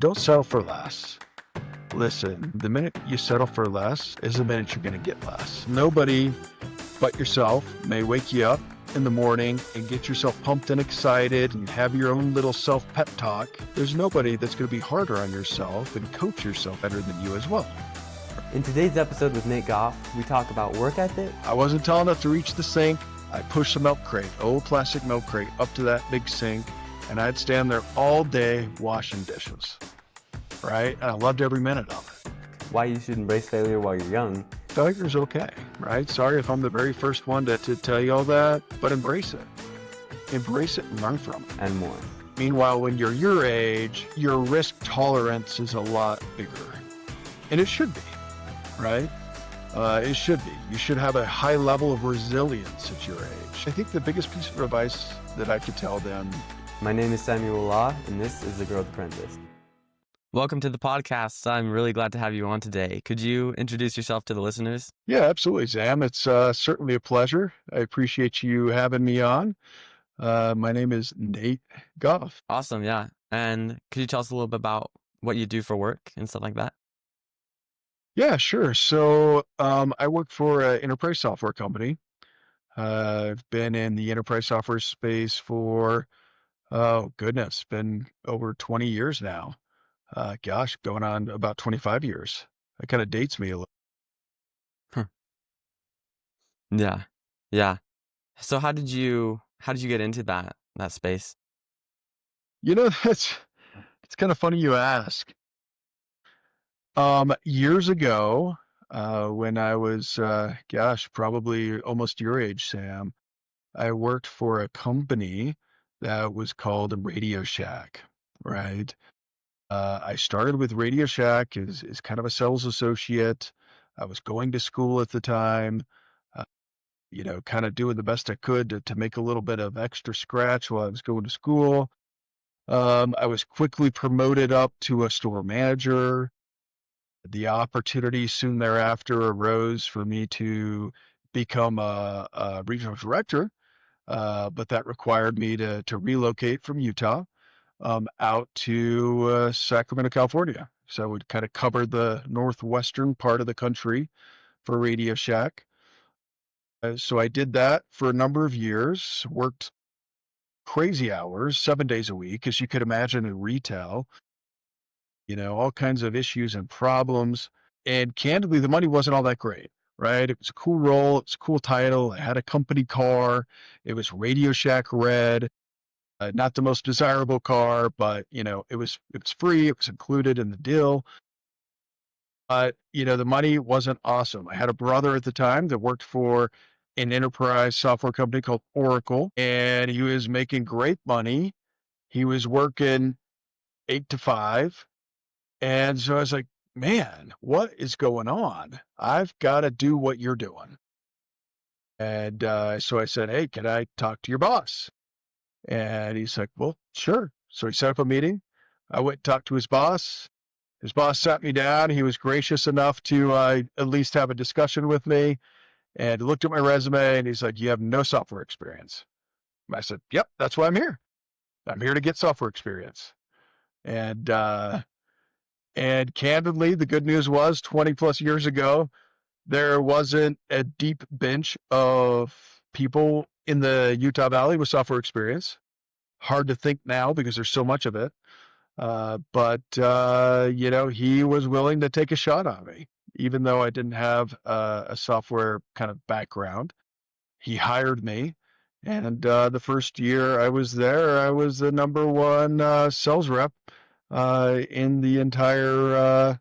Don't settle for less. Listen, the minute you settle for less is the minute you're going to get less. Nobody but yourself may wake you up in the morning and get yourself pumped and excited and have your own little self-pep talk. There's nobody that's going to be harder on yourself and coach yourself better than you as well. In today's episode with Nate Goff, we talk about work ethic. I wasn't tall enough to reach the sink. I pushed the milk crate, old plastic milk crate, up to that big sink, and I'd stand there all day washing dishes, right? And I loved every minute of it. Why you should embrace failure while you're young. Failure's okay, right? Sorry if I'm the very first one to tell you all that, but embrace it. Embrace it and learn from it. And more. Meanwhile, when you're your age, your risk tolerance is a lot bigger. And it should be, right? It should be. You should have a high level of resilience at your age. I think the biggest piece of advice that I could tell them. My name is Samuel Law, and this is The Growth Apprentice. Welcome to the podcast. I'm really glad to have you on today. Could you introduce yourself to the listeners? Yeah, absolutely, Sam. It's certainly a pleasure. I appreciate you having me on. My name is Nate Goff. Awesome, yeah. And could you tell us a little bit about what you do for work and stuff like that? Yeah, sure. So I work for an enterprise software company. I've been in the enterprise software space for, oh goodness, been over 20 years now. Going on about 25 years. That kind of dates me a little. Huh. Yeah. So how did you get into that space? You know, it's kind of funny you ask. Years ago, when I was, probably almost your age, Sam, I worked for a company that was called Radio Shack, right? I started with Radio Shack as kind of a sales associate. I was going to school at the time, uh, kind of doing the best I could to make a little bit of extra scratch while I was going to school. I was quickly promoted up to a store manager. The opportunity soon thereafter arose for me to become a regional director, but that required me to relocate from Utah out to Sacramento, California. So I would kind of cover the northwestern part of the country for Radio Shack. So I did that for a number of years, worked crazy hours, 7 days a week, as you could imagine in retail, all kinds of issues and problems. And candidly, the money wasn't all that great, right? It was a cool role. It was a cool title. I had a company car. It was Radio Shack Red. Not the most desirable car, but it was free. It was included in the deal. But the money wasn't awesome. I had a brother at the time that worked for an enterprise software company called Oracle, and he was making great money. He was working 8 to 5. And so I was like, man, what is going on? I've got to do what you're doing. And so I said, hey, can I talk to your boss? And he's like, well, sure. So he set up a meeting. I went and talked to his boss. His boss sat me down. He was gracious enough to at least have a discussion with me and looked at my resume. And he's like, you have no software experience. I said, yep, that's why I'm here. I'm here to get software experience. And candidly, the good news was 20 plus years ago, there wasn't a deep bench of people in the Utah Valley with software experience. Hard to think now because there's so much of it. But he was willing to take a shot on me, even though I didn't have a software kind of background. He hired me. And the first year I was there, I was the number one sales rep in the entire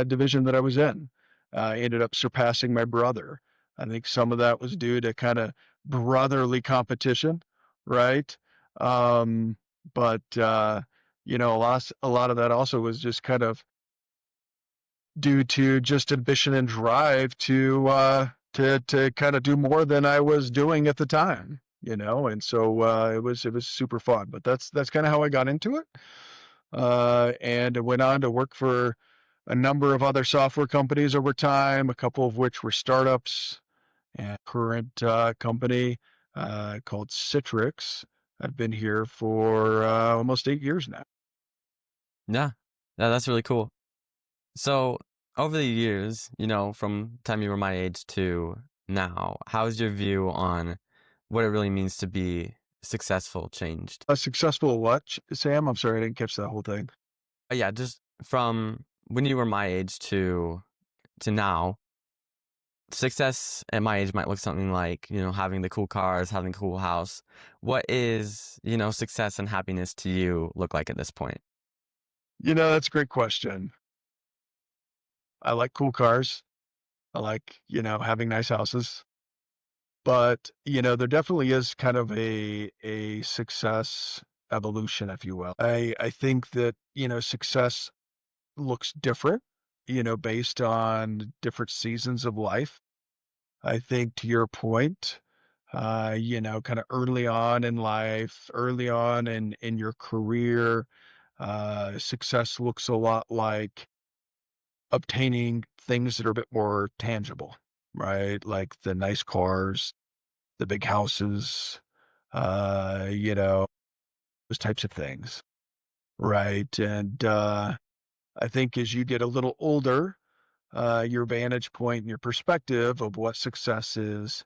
division that I was in. I ended up surpassing my brother. I think some of that was due to kind of brotherly competition, right? But a lot of that also was just kind of due to just ambition and drive to kind of do more than I was doing at the time, and so it was super fun. But that's kind of how I got into it. And I went on to work for a number of other software companies over time, a couple of which were startups, and current company called Citrix. I've been here for almost 8 years now. Yeah. Yeah, that's really cool. So, over the years, from time you were my age to now, how's your view on what it really means to be successful changed? A successful what, Sam? I'm sorry, I didn't catch that whole thing. Yeah, just from when you were my age to now, success at my age might look something like, having the cool cars, having a cool house. What is, success and happiness to you look like at this point? That's a great question. I like cool cars. I like, having nice houses. But, there definitely is kind of a success evolution, if you will. I think that, success looks different, based on different seasons of life. I think to your point, kind of early on in life, early on in your career, success looks a lot like obtaining things that are a bit more tangible, right? Like the nice cars, the big houses, those types of things, right? And I think as you get a little older, your vantage point and your perspective of what success is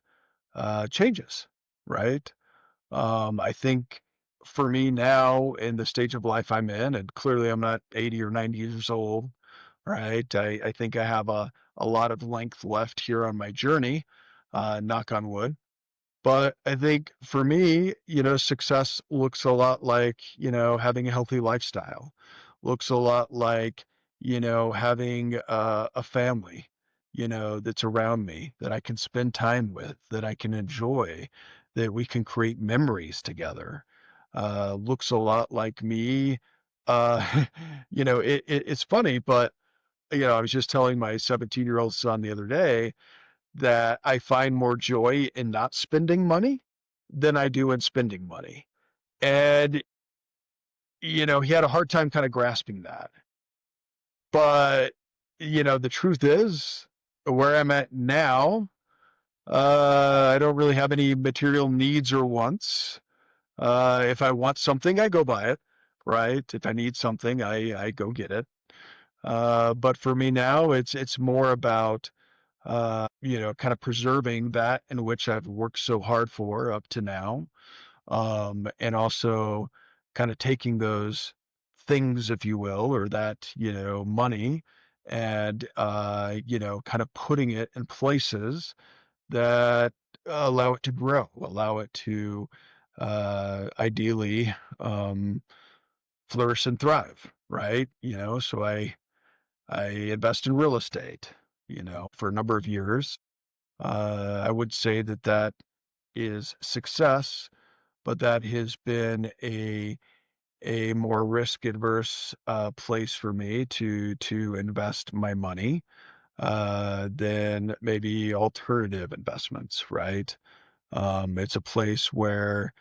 changes, right? I think for me now in the stage of life I'm in, and clearly I'm not 80 or 90 years old, right? I think I have a lot of length left here on my journey, knock on wood. But I think for me, success looks a lot like, having a healthy lifestyle, looks a lot like, having a family, that's around me that I can spend time with, that I can enjoy, that we can create memories together. Looks a lot like me. Uh, it's funny, but, I was just telling my 17-year-old son the other day, that I find more joy in not spending money than I do in spending money. And, he had a hard time kind of grasping that. But, the truth is, where I'm at now, I don't really have any material needs or wants. If I want something, I go buy it, right? If I need something, I go get it. But for me now, it's more about kind of preserving that in which I've worked so hard for up to now. And also kind of taking those things, if you will, or that, money and, kind of putting it in places that allow it to grow, allow it to ideally flourish and thrive, right? So I invest in real estate, for a number of years. I would say that that is success, but that has been a more risk adverse place for me to invest my money than maybe alternative investments, right? It's a place where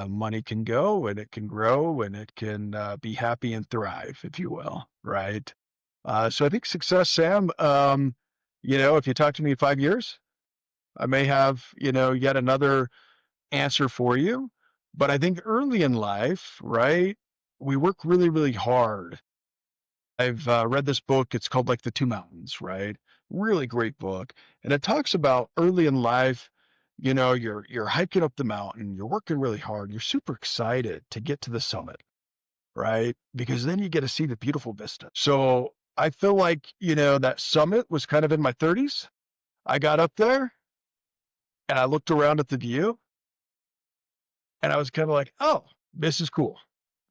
money can go and it can grow and it can be happy and thrive, if you will, right? So I think success, Sam. If you talk to me in 5 years, I may have, yet another answer for you. But I think early in life, right, we work really, really hard. I've read this book. It's called like The Two Mountains, right? Really great book. And it talks about early in life, you're hiking up the mountain, you're working really hard, you're super excited to get to the summit, right? Because then you get to see the beautiful vista. So I feel like, that summit was kind of in my 30s. I got up there and I looked around at the view and I was kind of like, oh, this is cool.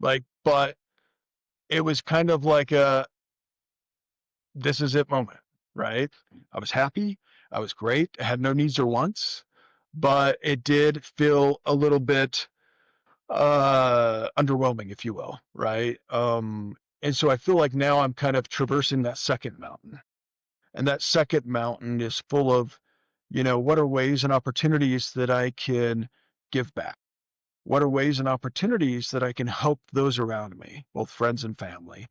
Like, but it was kind of like a this is it moment, right? I was happy. I was great. I had no needs or wants, but it did feel a little bit underwhelming, if you will, right? And so I feel like now I'm kind of traversing that second mountain. And that second mountain is full of, what are ways and opportunities that I can give back? What are ways and opportunities that I can help those around me, both friends and family?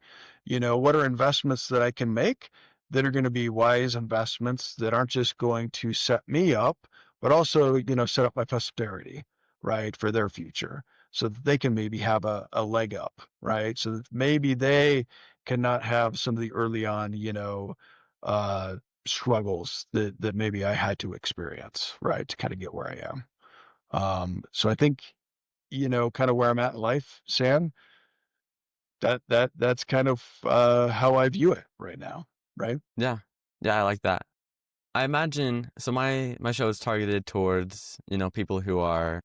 What are investments that I can make that are going to be wise investments that aren't just going to set me up, but also, set up my posterity, right, for their future so that they can maybe have a leg up, right? So that maybe they cannot have some of the early on, uh, struggles that maybe I had to experience, right, to kind of get where I am. So I think, kind of where I'm at in life, Sam, that's kind of how I view it right now, right? Yeah. Yeah, I like that. I imagine so my show is targeted towards, people who are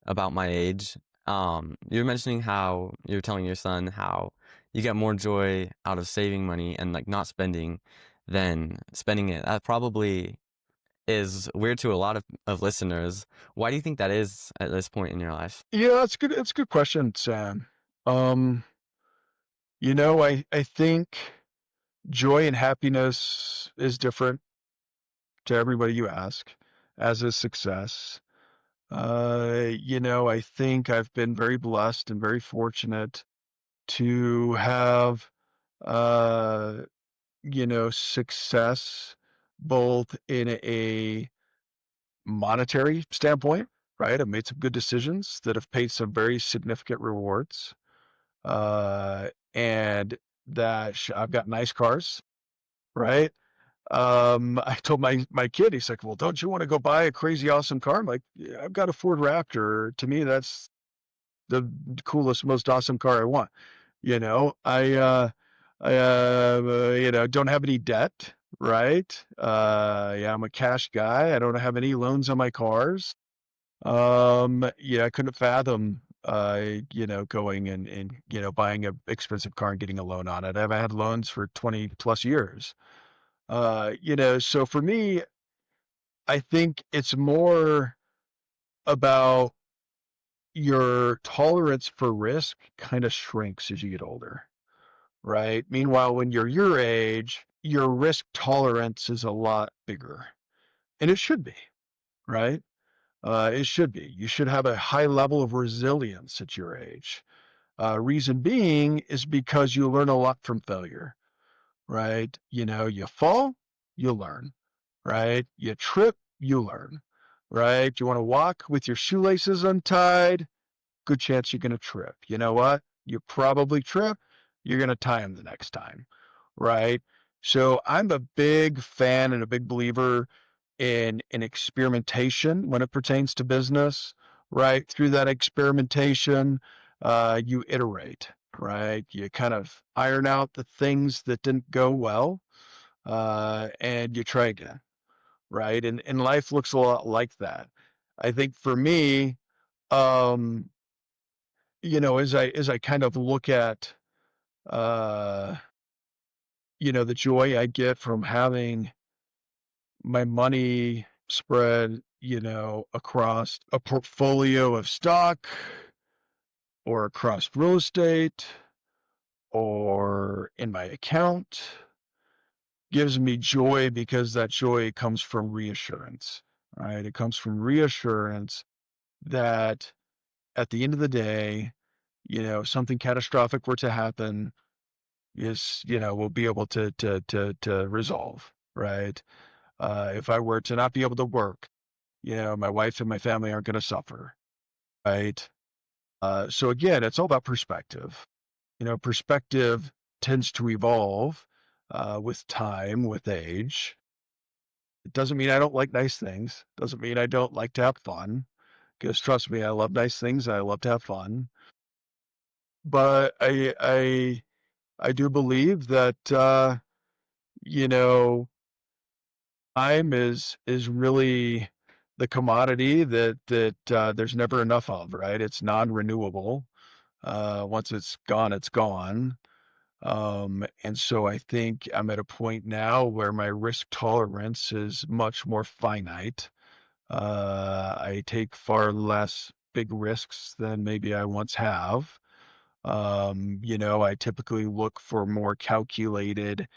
about my age. You were mentioning how you're telling your son how you get more joy out of saving money and like not spending than spending it. That probably is weird to a lot of listeners. Why do you think that is at this point in your life? Yeah, that's good. It's a good question, Sam. Um, I think joy and happiness is different to everybody you ask, as is success. I think I've been very blessed and very fortunate to have, uh, success both in a monetary standpoint, right? I've made some good decisions that have paid some very significant rewards. And I've got nice cars, right? I told my kid, he's like, "Well, don't you want to go buy a crazy awesome car?" I'm like, "Yeah, I've got a Ford Raptor. To me, that's the coolest, most awesome car I want." Don't have any debt, right? Yeah, I'm a cash guy. I don't have any loans on my cars. Yeah, I couldn't fathom, going and buying a expensive car and getting a loan on it. I've had loans for 20 plus years. So for me, I think it's more about your tolerance for risk kind of shrinks as you get older, right? Meanwhile, when you're your age, your risk tolerance is a lot bigger, and it should be, right? It should be. You should have a high level of resilience at your age. Reason being is because you learn a lot from failure, right? You fall, you learn, right? You trip, you learn, right? You want to walk with your shoelaces untied, good chance you're going to trip. You know what? You probably trip, you're going to tie them the next time, right? So I'm a big fan and a big believer in experimentation when it pertains to business, right? Through that experimentation, you iterate, right? You kind of iron out the things that didn't go well, and you try again, right? And life looks a lot like that. I think for me, um, as I kind of look at, uh, the joy I get from having my money spread, across a portfolio of stock or across real estate or in my account gives me joy because that joy comes from reassurance, right? It comes from reassurance that at the end of the day, something catastrophic were to happen is, we'll be able to resolve, right? If I were to not be able to work, my wife and my family aren't going to suffer, right? So again, it's all about perspective. Perspective tends to evolve with time, with age. It doesn't mean I don't like nice things. Doesn't mean I don't like to have fun. Because trust me, I love nice things. I love to have fun. But I do believe that you know time is really the commodity that there's never enough of, right? It's non-renewable. Once it's gone, it's gone. And so I think I'm at a point now where my risk tolerance is much more finite. I take far less big risks than maybe I once have. I typically look for more calculated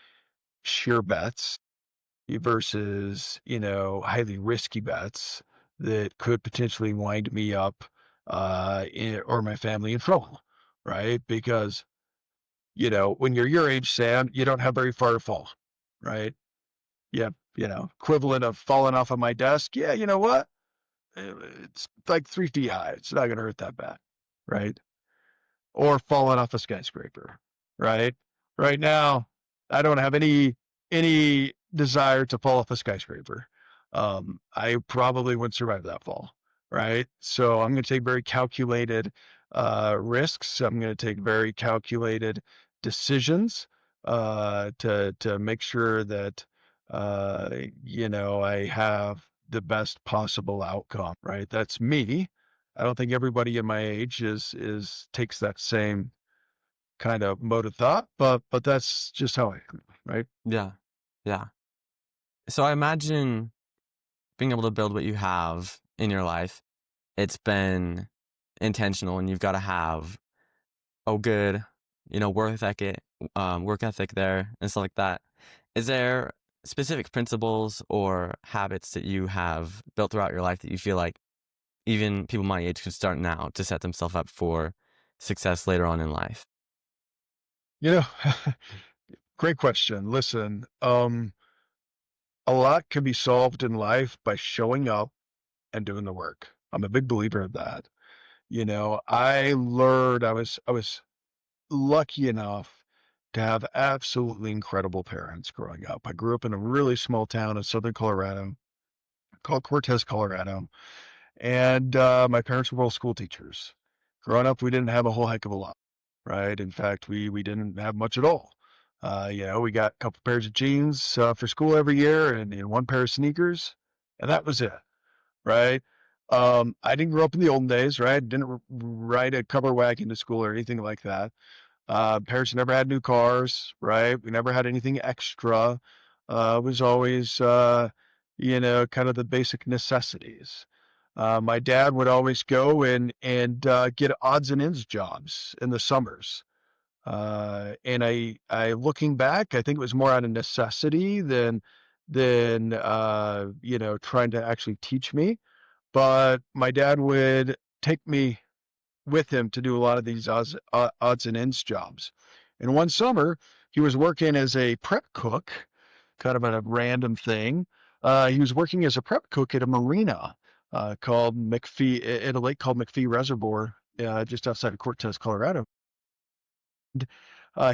sheer bets versus, highly risky bets that could potentially wind me up or my family in trouble, right? Because, when you're your age, Sam, you don't have very far to fall, right? Yeah, equivalent of falling off of my desk. Yeah, you know what? It's like 3 feet high. It's not going to hurt that bad, right? Or falling off a skyscraper, right? Right now, I don't have any desire to fall off a skyscraper. I probably wouldn't survive that fall, right? So I'm going to take very calculated risks. I'm going to take very calculated decisions to make sure that I have the best possible outcome, right? That's me. I don't think everybody in my age is takes that same kind of mode of thought, but that's just how I am, right? Yeah. Yeah. So I imagine being able to build what you have in your life, it's been intentional and you've got to have a good, work ethic there and stuff like that. Is there specific principles or habits that you have built throughout your life that you feel like even people my age could start now to set themselves up for success later on in life? You know, great question. Listen, a lot can be solved in life by showing up and doing the work. I'm a big believer of that. I learned I was lucky enough to have absolutely incredible parents growing up. I grew up in a really small town in southern Colorado called Cortez, Colorado. And my parents were both school teachers. Growing up, we didn't have a whole heck of a lot, right? In fact, we didn't have much at all. We got a couple pairs of jeans for school every year and one pair of sneakers, and that was it, right? I didn't grow up in the olden days, right? Didn't ride a cover wagon to school or anything like that. Parents never had new cars, right? We never had anything extra. It was always, kind of the basic necessities. My dad would always go and get odds and ends jobs in the summers. And I looking back, I think it was more out of necessity than trying to actually teach me. But my dad would take me with him to do a lot of these odds and ends jobs. And one summer, he was working as a prep cook, kind of a random thing. He was working as a prep cook at a marina called McPhee, at a lake called McPhee Reservoir, just outside of Cortez, Colorado. And,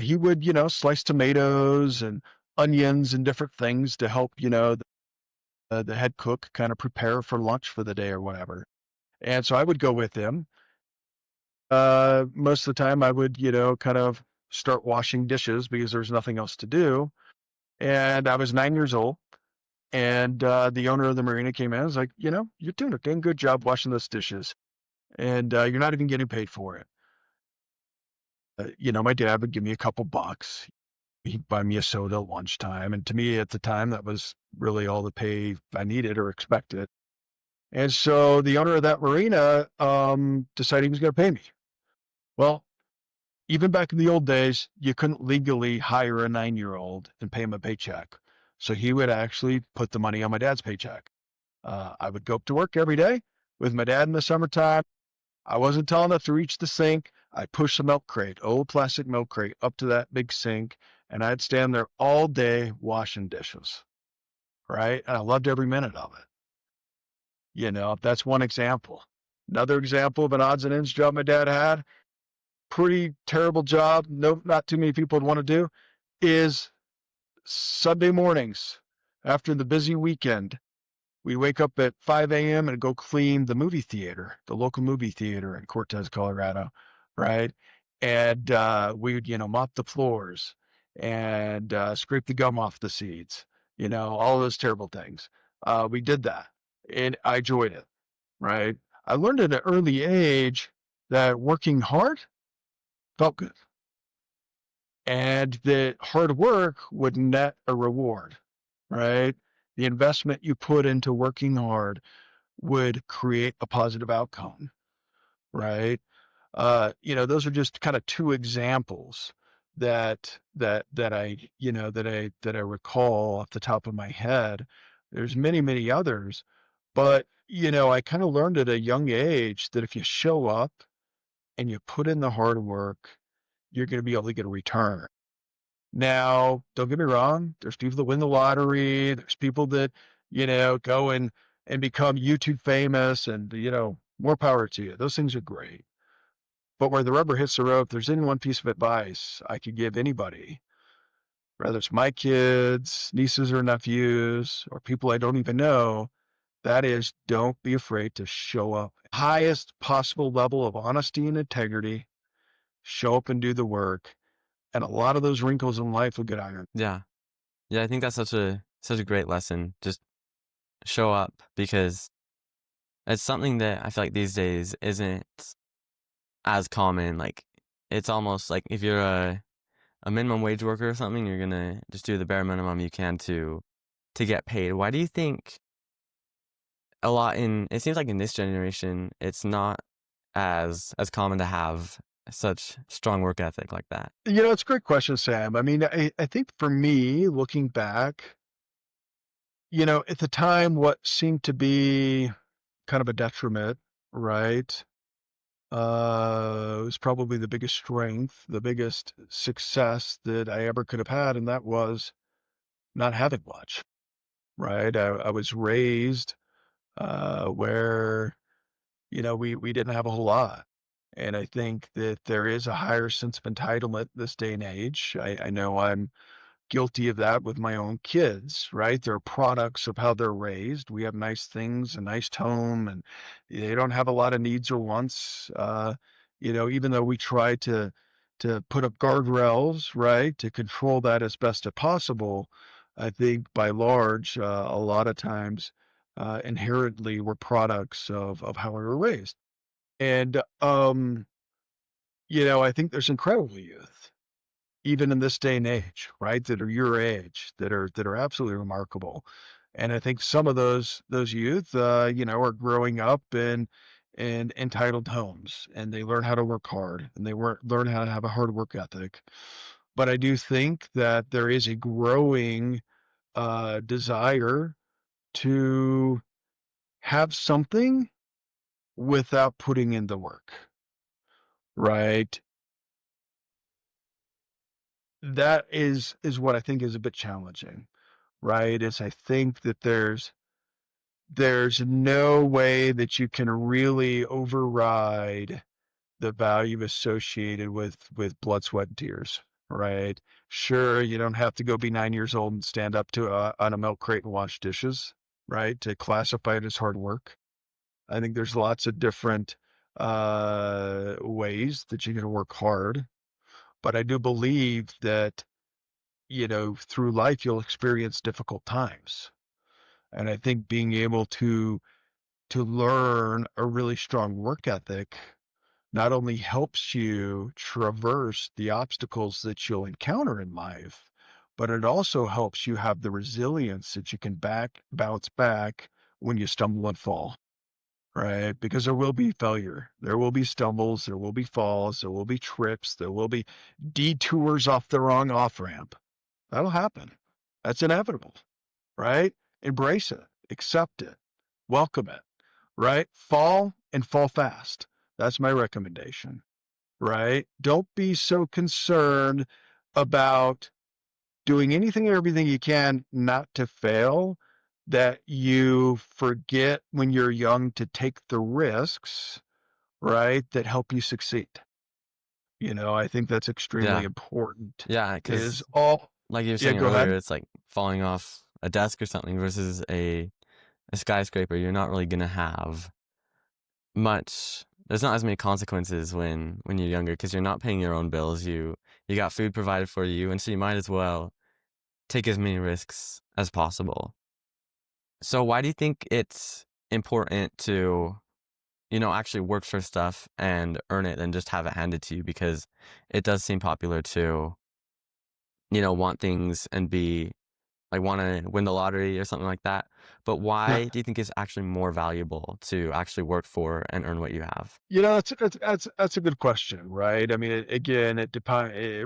he would, slice tomatoes and onions and different things to help, the head cook kind of prepare for lunch for the day or whatever. And so I would go with him. Most of the time I would, kind of start washing dishes because there's nothing else to do. And I was 9 years old. And the owner of the marina came in and was like, you're doing a dang good job washing those dishes. And you're not even getting paid for it. My dad would give me a couple bucks. He'd buy me a soda at lunchtime. And to me at the time, that was really all the pay I needed or expected. And so the owner of that marina decided he was going to pay me. Well, even back in the old days, you couldn't legally hire a 9-year-old and pay him a paycheck. So he would actually put the money on my dad's paycheck. I would go up to work every day with my dad in the summertime. I wasn't tall enough to reach the sink. I pushed the milk crate, old plastic milk crate, up to that big sink, and I'd stand there all day washing dishes, right? And I loved every minute of it. That's one example. Another example of an odds and ends job my dad had, pretty terrible job. No, not too many people would want to do, is Sunday mornings after the busy weekend. We wake up at 5 a.m. and go clean the movie theater, the local movie theater in Cortez, Colorado, right? And we would, mop the floors and scrape the gum off the seats, all those terrible things. We did that and I enjoyed it, right? I learned at an early age that working hard felt good and that hard work would net a reward, right? The investment you put into working hard would create a positive outcome, right? Those are just kind of two examples that I recall off the top of my head. There's many, many others, but I kind of learned at a young age that if you show up and you put in the hard work, you're going to be able to get a return. Now, don't get me wrong, there's people that win the lottery, there's people that, go and become YouTube famous and, more power to you. Those things are great. But where the rubber hits the road, if there's any one piece of advice I could give anybody, whether it's my kids, nieces or nephews, or people I don't even know, that is, don't be afraid to show up. Highest possible level of honesty and integrity, show up and do the work. And a lot of those wrinkles in life will get ironed. Yeah. Yeah, I think that's such a great lesson. Just show up because it's something that I feel like these days isn't as common. Like it's almost like if you're a minimum wage worker or something, you're gonna just do the bare minimum you can to get paid. Why do you think a lot in it seems like in this generation it's not as common to have such strong work ethic like that? It's a great question, Sam. I mean, I think for me, looking back, at the time, what seemed to be kind of a detriment, right? It was probably the biggest strength, the biggest success that I ever could have had, and that was not having much, right? I was raised where we didn't have a whole lot, and I think that there is a higher sense of entitlement this day and age. I know I'm guilty of that with my own kids, right? They're products of how they're raised. We have nice things, a nice home, and they don't have a lot of needs or wants. Even though we try to put up guardrails, right, to control that as best as possible, I think by large, a lot of times, inherently we're products of how we were raised. And I think there's incredible youth even in this day and age, right, that are your age, that are absolutely remarkable. And I think some of those youth, are growing up in entitled homes, and they learn how to work hard, and they learn how to have a hard work ethic. But I do think that there is a growing desire to have something without putting in the work, right? That is what I think is a bit challenging, right? Is I think that there's no way that you can really override the value associated with blood, sweat, and tears, right? Sure, you don't have to go be 9 years old and stand up to on a milk crate and wash dishes, right? To classify it as hard work. I think there's lots of different ways that you can work hard, but I do believe that through life you'll experience difficult times. And I think being able to learn a really strong work ethic not only helps you traverse the obstacles that you'll encounter in life, but it also helps you have the resilience that you can bounce back when you stumble and fall, right? Because there will be failure. There will be stumbles, there will be falls, there will be trips, there will be detours off the wrong off ramp. That'll happen. That's inevitable, right? Embrace it, accept it, welcome it, right? Fall and fall fast. That's my recommendation, right? Don't be so concerned about doing anything and everything you can not to fail that you forget when you're young to take the risks, right, that help you succeed. I think that's extremely Yeah. important. Yeah, Is because all, like you were yeah, saying go ahead. earlier, it's like falling off a desk or something versus a skyscraper. You're not really gonna have much. There's not as many consequences when you're younger because you're not paying your own bills. You got food provided for you, and so you might as well take as many risks as possible. So why do you think it's important to, actually work for stuff and earn it than just have it handed to you? Because it does seem popular to, want things and be like want to win the lottery or something like that. But Yeah. why do you think it's actually more valuable to actually work for and earn what you have? That's a good question, right? I mean, again, it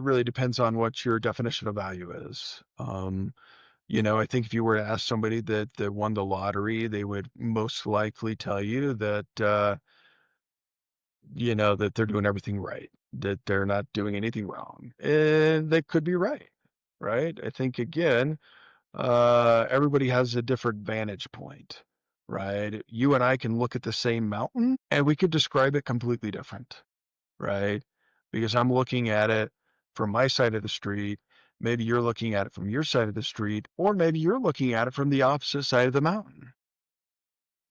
really depends on what your definition of value is. I think if you were to ask somebody that won the lottery, they would most likely tell you that they're doing everything right, that they're not doing anything wrong. And they could be right, right? I think again, everybody has a different vantage point, right? You and I can look at the same mountain and we could describe it completely different, right? Because I'm looking at it from my side of the street, Maybe you're looking at it from your side of the street, or maybe you're looking at it from the opposite side of the mountain.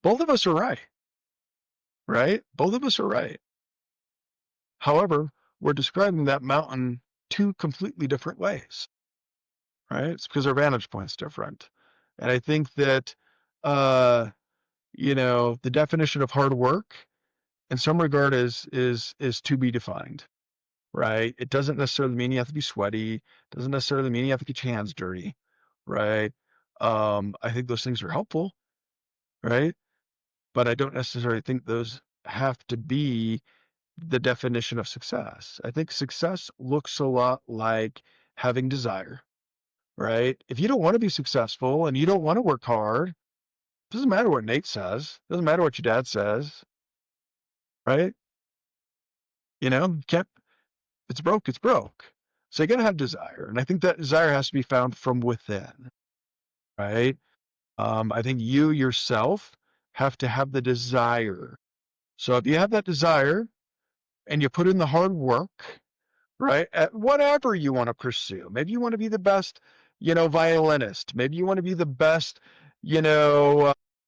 Both of us are right, right? Both of us are right. However, we're describing that mountain two completely different ways, right? It's because our vantage point's different. And I think that, uh, the definition of hard work in some regard is to be defined, right? It doesn't necessarily mean you have to be sweaty. Doesn't necessarily mean you have to get your hands dirty, right? I think those things are helpful, right? But I don't necessarily think those have to be the definition of success. I think success looks a lot like having desire, right? If you don't want to be successful and you don't want to work hard, doesn't matter what Nate says, doesn't matter what your dad says, right? You can't, it's broke, it's broke. So you got to have desire. And I think that desire has to be found from within, right? I think you yourself have to have the desire. So if you have that desire and you put in the hard work, right? At whatever you want to pursue. Maybe you want to be the best, violinist. Maybe you want to be the best,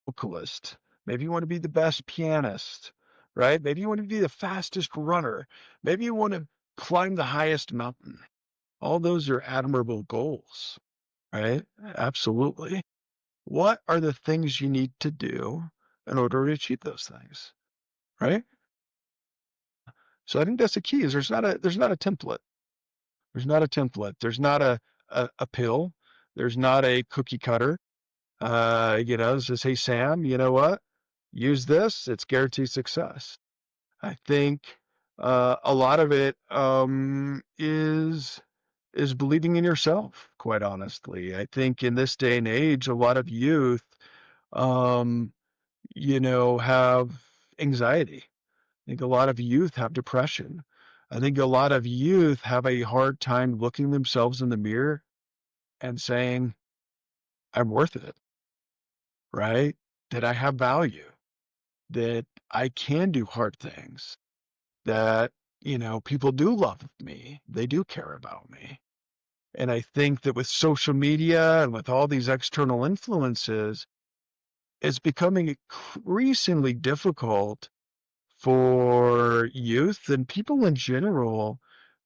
vocalist. Maybe you want to be the best pianist, right? Maybe you want to be the fastest runner. Maybe you want to climb the highest mountain. All those are admirable goals, right? Absolutely. What are the things you need to do in order to achieve those things, right? So I think that's the key is there's not a template. There's not a template. There's not a pill. There's not a cookie cutter. It says, hey, Sam, you know what? Use this. It's guaranteed success. I think a lot of it is believing in yourself, quite honestly. I think in this day and age, a lot of youth, um, have anxiety. I think a lot of youth have depression. I think a lot of youth have a hard time looking themselves in the mirror and saying, I'm worth it, right? That I have value, that I can do hard things, that, people do love me. They do care about me. And I think that with social media and with all these external influences, it's becoming increasingly difficult for youth and people in general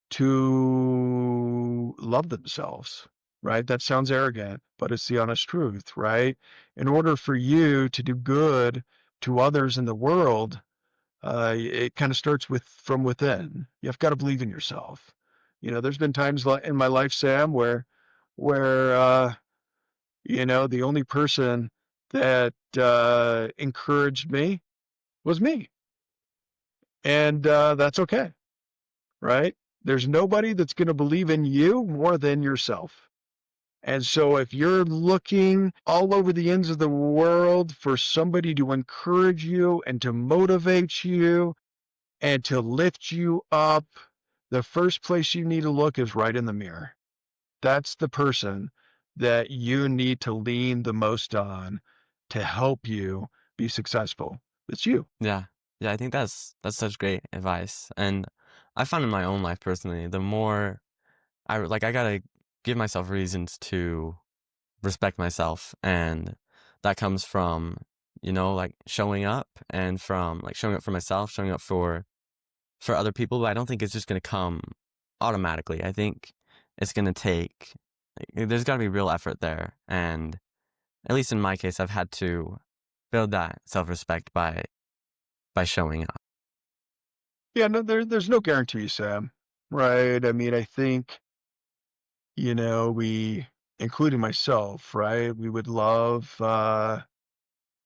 to love themselves, right? That sounds arrogant, but it's the honest truth, right? In order for you to do good to others in the world, it kind of starts from within. You've got to believe in yourself. There's been times in my life, Sam, where the only person that encouraged me was me, and that's okay, right? There's nobody that's going to believe in you more than yourself. And so if you're looking all over the ends of the world for somebody to encourage you and to motivate you and to lift you up, the first place you need to look is right in the mirror. That's the person that you need to lean the most on to help you be successful. It's you. Yeah. Yeah, I think that's such great advice. And I found in my own life personally, the more I gotta give myself reasons to respect myself. And that comes from, like showing up and from like showing up for myself, showing up for other people. But I don't think it's just gonna come automatically. I think it's gonna take there's gotta be real effort there. And at least in my case, I've had to build that self-respect by showing up. Yeah, no, there's no guarantee, Sam. Right? I mean, I think, including myself, right? We would love for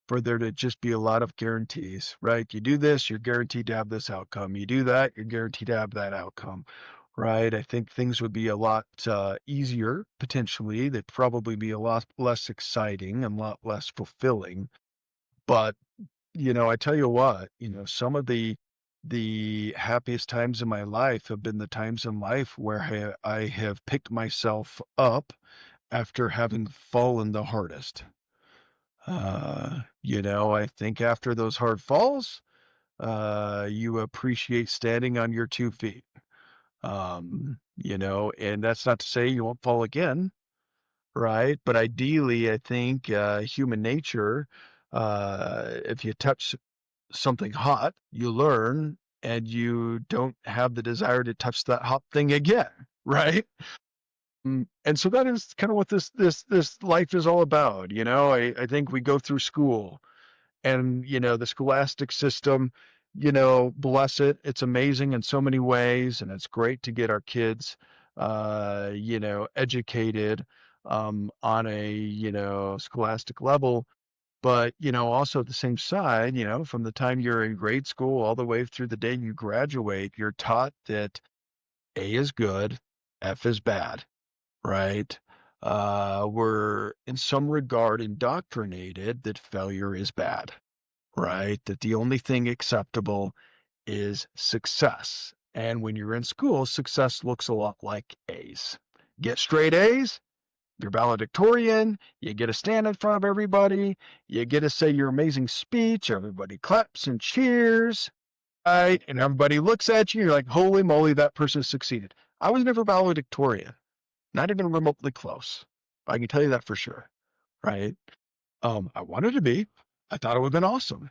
there to just be a lot of guarantees, right? You do this, you're guaranteed to have this outcome. You do that, you're guaranteed to have that outcome, right? I think things would be a lot easier potentially. They'd probably be a lot less exciting and a lot less fulfilling. But I tell you what, some of the happiest times in my life have been the times in life where I have picked myself up after having fallen the hardest. I think after those hard falls, you appreciate standing on your 2 feet. And that's not to say you won't fall again, right? But ideally, I think human nature, if you touch something hot, you learn and you don't have the desire to touch that hot thing again, right? And so that is kind of what this life is all about. I think we go through school and the scholastic system, bless it, it's amazing in so many ways, and it's great to get our kids educated on a scholastic level. But also at the same side, from the time you're in grade school all the way through the day you graduate, you're taught that A is good, F is bad, right? We're in some regard indoctrinated that failure is bad, right? That the only thing acceptable is success. And when you're in school, success looks a lot like A's. Get straight A's, you're valedictorian, you get to stand in front of everybody, you get to say your amazing speech, everybody claps and cheers, right? And everybody looks at you, you're like, holy moly, that person succeeded. I was never valedictorian, not even remotely close. I can tell you that for sure, right? I wanted to be. I thought it would have been awesome,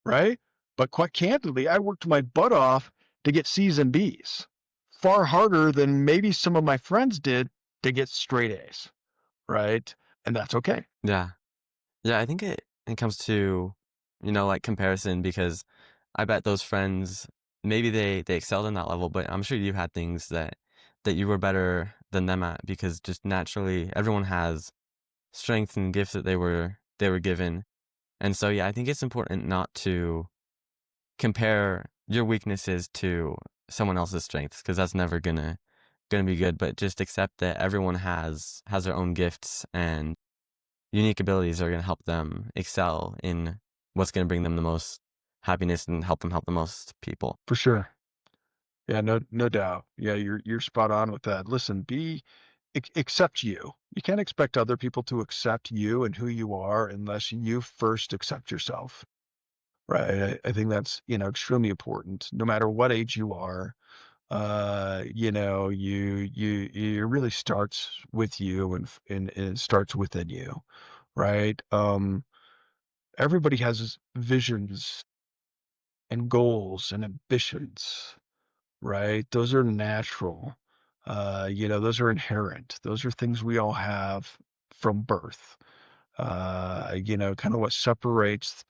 right? But quite candidly, I worked my butt off to get C's and B's, far harder than maybe some of my friends did to get straight A's, right? And that's okay. Yeah. Yeah, I think it comes to, like comparison because I bet those friends maybe they excelled in that level, but I'm sure you had things that you were better than them at because just naturally everyone has strengths and gifts that they were given. And so yeah, I think it's important not to compare your weaknesses to someone else's strengths because that's never gonna be good, but just accept that everyone has their own gifts and unique abilities are going to help them excel in what's going to bring them the most happiness and help them help the most people. For sure. Yeah, no doubt. Yeah, you're spot on with that. Listen, accept you. You can't expect other people to accept you and who you are unless you first accept yourself. Right. I think that's, extremely important. No matter what age you are, it really starts with you and it starts within you, right? Everybody has visions and goals and ambitions, right? Those are natural. Those are inherent. Those are things we all have from birth. Kind of what separates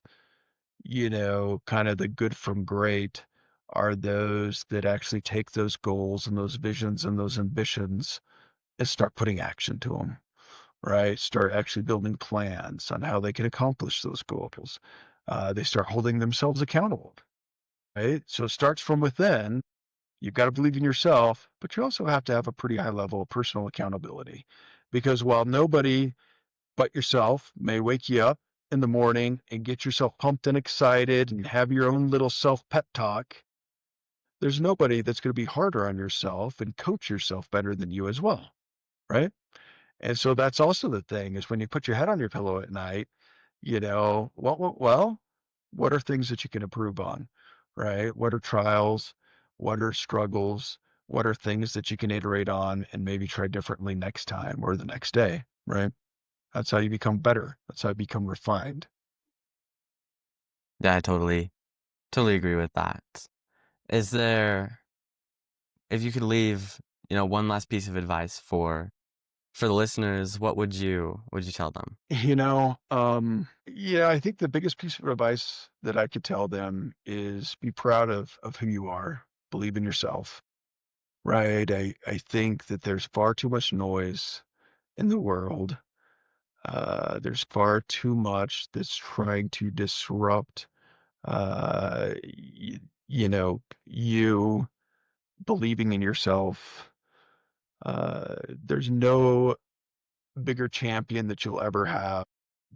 kind of the good from great are those that actually take those goals and those visions and those ambitions and start putting action to them, right? Start actually building plans on how they can accomplish those goals. They start holding themselves accountable, right? So it starts from within. You've got to believe in yourself, but you also have to have a pretty high level of personal accountability because while nobody but yourself may wake you up in the morning and get yourself pumped and excited and have your own little self pep talk. There's nobody that's going to be harder on yourself and coach yourself better than you as well, right? And so that's also the thing is when you put your head on your pillow at night, what are things that you can improve on, right? What are trials? What are struggles? What are things that you can iterate on and maybe try differently next time or the next day, right? That's how you become better. That's how you become refined. Yeah, I totally agree with that. Is there if you could leave, one last piece of advice for the listeners, what would you tell them? Yeah, I think the biggest piece of advice that I could tell them is be proud of who you are, believe in yourself, right? I think that there's far too much noise in the world. There's far too much that's trying to disrupt, you believing in yourself. There's no bigger champion that you'll ever have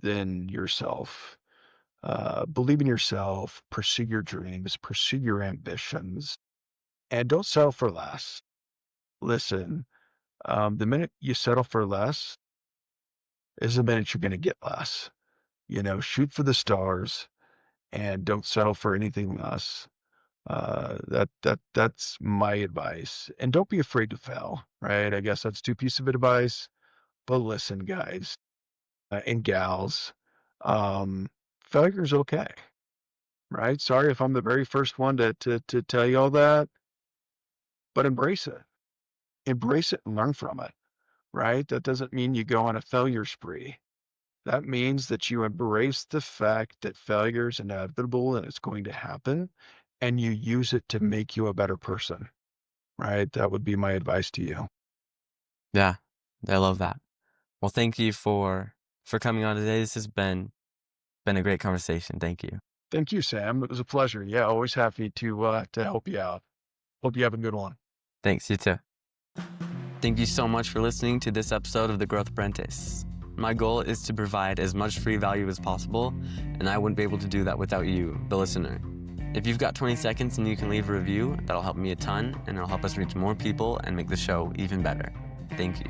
than yourself. Believe in yourself, pursue your dreams, pursue your ambitions, and don't settle for less. Listen, the minute you settle for less is the minute you're going to get less. Shoot for the stars and don't settle for anything less. That's my advice. And don't be afraid to fail, right? I guess that's two pieces of advice. But listen, guys and gals, um, failure's okay, right? Sorry if I'm the very first one to tell you all that, but embrace it. Embrace it and learn from it, right? That doesn't mean you go on a failure spree. That means that you embrace the fact that failure is inevitable and it's going to happen, and you use it to make you a better person, right? That would be my advice to you. Yeah, I love that. Well, thank you for coming on today. This has been a great conversation. Thank you. Thank you, Sam. It was a pleasure. Yeah, always happy to help you out. Hope you have a good one. Thanks, you too. Thank you so much for listening to this episode of The Growth Apprentice. My goal is to provide as much free value as possible, and I wouldn't be able to do that without you, the listener. If you've got 20 seconds and you can leave a review, that'll help me a ton, and it'll help us reach more people and make the show even better. Thank you.